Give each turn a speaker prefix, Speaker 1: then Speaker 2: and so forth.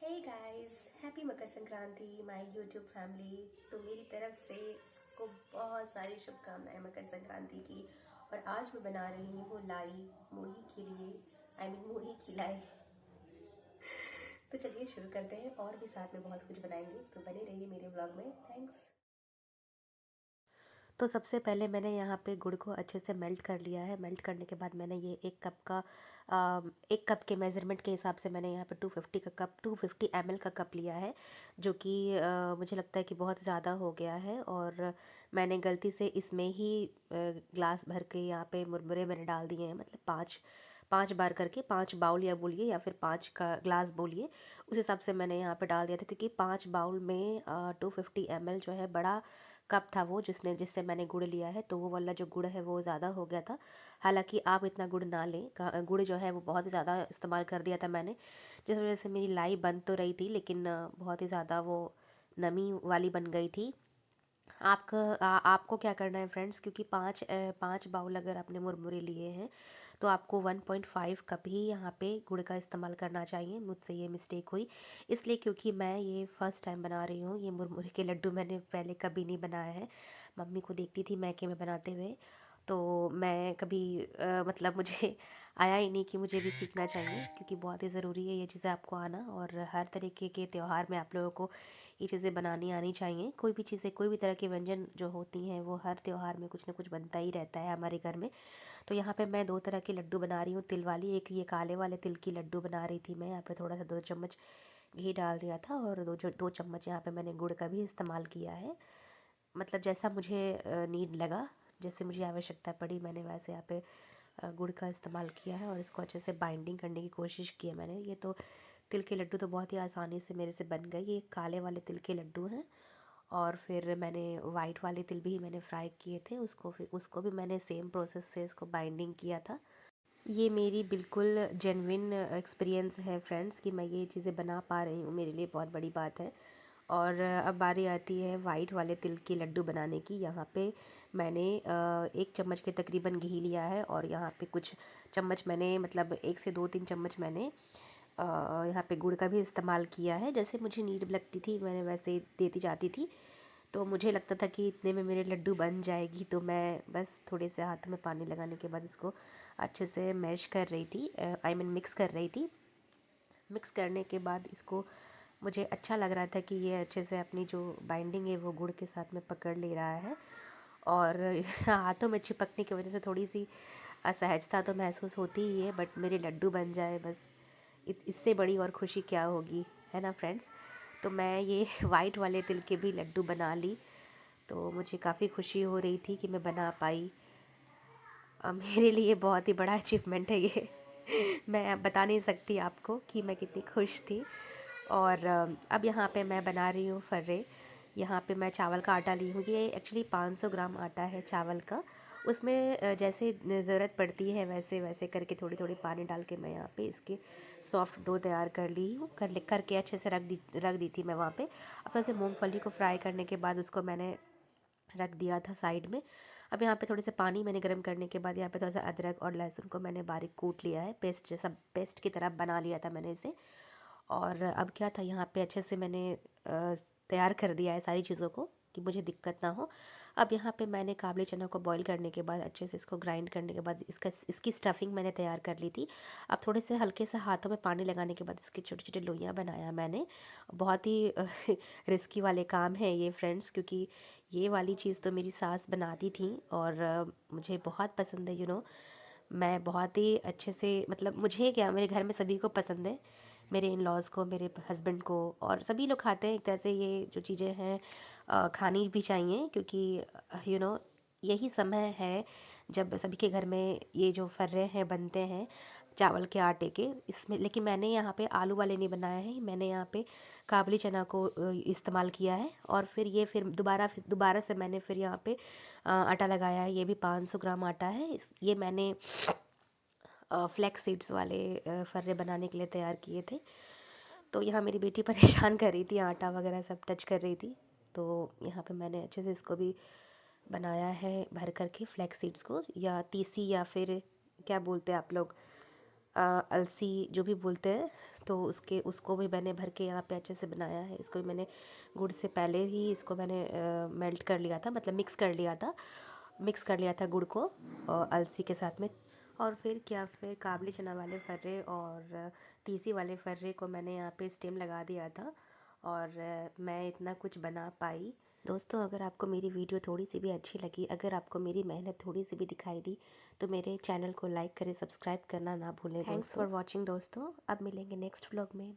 Speaker 1: Hey guys, happy Makar Sankranti my YouTube family. तो मेरी तरफ से को बहुत सारी शुभकामनाएं मकर संक्रांति की। और आज मैं बना रही हूँ लाई मुरही के लिए, मुरही की लाई। तो चलिए शुरू करते हैं, और भी साथ में बहुत कुछ बनाएंगे, तो बने रहिए मेरे ब्लॉग में। थैंक्स। तो सबसे पहले मैंने यहाँ पे गुड़ को अच्छे से मेल्ट कर लिया है। मेल्ट करने के बाद मैंने ये एक कप के मेज़रमेंट के हिसाब से मैंने यहाँ पे 250 ml का कप लिया है, जो कि मुझे लगता है कि बहुत ज़्यादा हो गया है। और मैंने गलती से इसमें ही ग्लास भर के यहाँ पे मुरमुरे मैंने डाल दिए हैं, मतलब पाँच पाँच बार करके, 5 बाउल या बोलिए, या फिर 5 का ग्लास बोलिए, उस हिसाब से मैंने यहाँ पे डाल दिया था। क्योंकि 5 बाउल में 250 ml जो है, बड़ा कप था वो जिससे मैंने गुड़ लिया है, तो वो वाला जो गुड़ है वो ज़्यादा हो गया था। हालांकि आप इतना गुड़ ना लें, गुड़ जो है वो बहुत ही ज़्यादा इस्तेमाल कर दिया था मैंने, जिस वजह से मेरी लाई बन तो रही थी, लेकिन बहुत ही ज़्यादा वो नमी वाली बन गई थी। आपको क्या करना है फ्रेंड्स, क्योंकि 5 बाउल अगर आपने मुरमुरे लिए हैं, तो आपको 1.5 कप ही यहाँ पे गुड़ का इस्तेमाल करना चाहिए। मुझसे ये मिस्टेक हुई इसलिए, क्योंकि मैं ये फ़र्स्ट टाइम बना रही हूँ। ये मुरमुरे के लड्डू मैंने पहले कभी नहीं बनाया है। मम्मी को देखती थी मैके में बनाते हुए, तो मैं कभी मतलब मुझे आया ही नहीं कि मुझे भी सीखना चाहिए, क्योंकि बहुत ही ज़रूरी है ये चीज़ें आपको आना। और हर तरीके के त्यौहार में आप लोगों को ये चीज़ें बनानी आनी चाहिए। कोई भी चीज़ें, कोई भी तरह के व्यंजन जो होती हैं, वो हर त्यौहार में कुछ ना कुछ बनता ही रहता है हमारे घर में। तो यहाँ पे मैं 2 तरह के लड्डू बना रही हूँ, तिल वाली। एक ये काले वाले तिल की लड्डू बना रही थी मैं। यहाँ पे थोड़ा सा 2 चम्मच घी डाल दिया था, और 2 चम्मच यहाँ पे मैंने गुड़ का भी इस्तेमाल किया है। मतलब जैसा मुझे नीड लगा, जैसे मुझे आवश्यकता पड़ी, मैंने वैसे यहाँ पे गुड़ का इस्तेमाल किया है। और इसको अच्छे से बाइंडिंग करने की कोशिश की है मैंने। ये तो तिल के लड्डू तो बहुत ही आसानी से मेरे से बन गए। ये काले वाले तिल के लड्डू हैं। और फिर मैंने वाइट वाले तिल भी मैंने फ्राई किए थे, उसको भी मैंने सेम प्रोसेस से इसको बाइंडिंग किया था। ये मेरी बिल्कुल जेन्युइन एक्सपीरियंस है फ्रेंड्स, कि मैं ये चीज़ें बना पा रही हूँ, मेरे लिए बहुत बड़ी बात है। और अब बारी आती है वाइट वाले तिल के लड्डू बनाने की। यहाँ पे मैंने 1 चम्मच के तकरीबन घी लिया है, और यहाँ पे कुछ चम्मच मैंने, मतलब 1 से 2-3 चम्मच मैंने यहाँ पे गुड़ का भी इस्तेमाल किया है। जैसे मुझे नीड लगती थी मैंने वैसे देती जाती थी। तो मुझे लगता था कि इतने में मेरे लड्डू बन जाएगी, तो मैं बस थोड़े से हाथों में पानी लगाने के बाद इसको अच्छे से मैश कर रही थी, मिक्स कर रही थी। मिक्स करने के बाद इसको, मुझे अच्छा लग रहा था कि ये अच्छे से अपनी जो बाइंडिंग है वो गुड़ के साथ में पकड़ ले रहा है। और हाथों में चिपकने की वजह से थोड़ी सी असहजता तो महसूस होती ही है, बट मेरे लड्डू बन जाए बस, इससे बड़ी और खुशी क्या होगी, है ना फ्रेंड्स। तो मैं ये वाइट वाले तिल के भी लड्डू बना ली, तो मुझे काफ़ी खुशी हो रही थी कि मैं बना पाई। मेरे लिए बहुत ही बड़ा अचीवमेंट है ये। मैं अब बता नहीं सकती आपको कि मैं कितनी खुश थी। और अब यहाँ पे मैं बना रही हूँ फर्रे। यहाँ पे मैं चावल का आटा ली हूँ। ये एक्चुअली 500 ग्राम आटा है चावल का। उसमें जैसे ज़रूरत पड़ती है वैसे वैसे करके थोड़ी थोड़ी पानी डाल के मैं यहाँ पे इसके सॉफ्ट डो तैयार कर ली हूँ। करके अच्छे से रख दी थी मैं वहाँ पे। अब ऐसे मूंगफली को फ्राई करने के बाद उसको मैंने रख दिया था साइड में। अब यहाँ पे थोड़े से पानी मैंने गर्म करने के बाद यहाँ पे थोड़ा सा अदरक और लहसुन को मैंने बारीक कूट लिया है, पेस्ट जैसा, पेस्ट की तरह बना लिया था मैंने इसे। और अब क्या था, यहाँ पे अच्छे से मैंने तैयार कर दिया है सारी चीज़ों को, कि मुझे दिक्कत ना हो। अब यहाँ पे मैंने काबली चना को बॉईल करने के बाद अच्छे से इसको ग्राइंड करने के बाद इसकी स्टफिंग मैंने तैयार कर ली थी। अब थोड़े से हल्के से हाथों में पानी लगाने के बाद इसके छोटे छोटे लोइयाँ बनाया मैंने। बहुत ही रिस्की वाले काम है ये फ्रेंड्स, क्योंकि ये वाली चीज़ तो मेरी सास बनाती थी, और मुझे बहुत पसंद है। मैं बहुत ही अच्छे से, मतलब मुझे क्या, मेरे घर में सभी को पसंद है, मेरे इन लॉज़ को, मेरे हस्बैंड को, और सभी लोग खाते हैं। एक तरह से ये जो चीज़ें हैं खानी भी चाहिए, क्योंकि यू नो यही समय है जब सभी के घर में ये जो फर्रे हैं बनते हैं चावल के आटे के। इसमें लेकिन मैंने यहाँ पे आलू वाले नहीं बनाए हैं, मैंने यहाँ पे काबली चना को इस्तेमाल किया है। और फिर दोबारा से मैंने फिर यहाँ पे आटा लगाया है। ये भी 500 ग्राम आटा है। ये मैंने फ्लैक्स सीड्स वाले फर्रे बनाने के लिए तैयार किए थे। तो यहाँ मेरी बेटी परेशान कर रही थी, आटा वगैरह सब टच कर रही थी। तो यहाँ पे मैंने अच्छे से इसको भी बनाया है भर करके, फ्लैक्स सीड्स को, या तीसी, या फिर क्या बोलते हैं आप लोग, अलसी जो भी बोलते हैं, तो उसको भी मैंने भर के यहाँ पे अच्छे से बनाया है। इसको भी मैंने गुड़ से पहले ही इसको मैंने मेल्ट कर लिया था, मतलब मिक्स कर लिया था गुड़ को अलसी के साथ में। और फिर काबली चना वाले फर्रे और तीसी वाले फर्रे को मैंने यहाँ पे स्टीम लगा दिया था, और मैं इतना कुछ बना पाई। दोस्तों, अगर आपको मेरी वीडियो थोड़ी सी भी अच्छी लगी, अगर आपको मेरी मेहनत थोड़ी सी भी दिखाई दी, तो मेरे चैनल को लाइक करें, सब्सक्राइब करना ना भूलें। थैंक्स फॉर वॉचिंग दोस्तों। अब मिलेंगे नेक्स्ट व्लॉग में।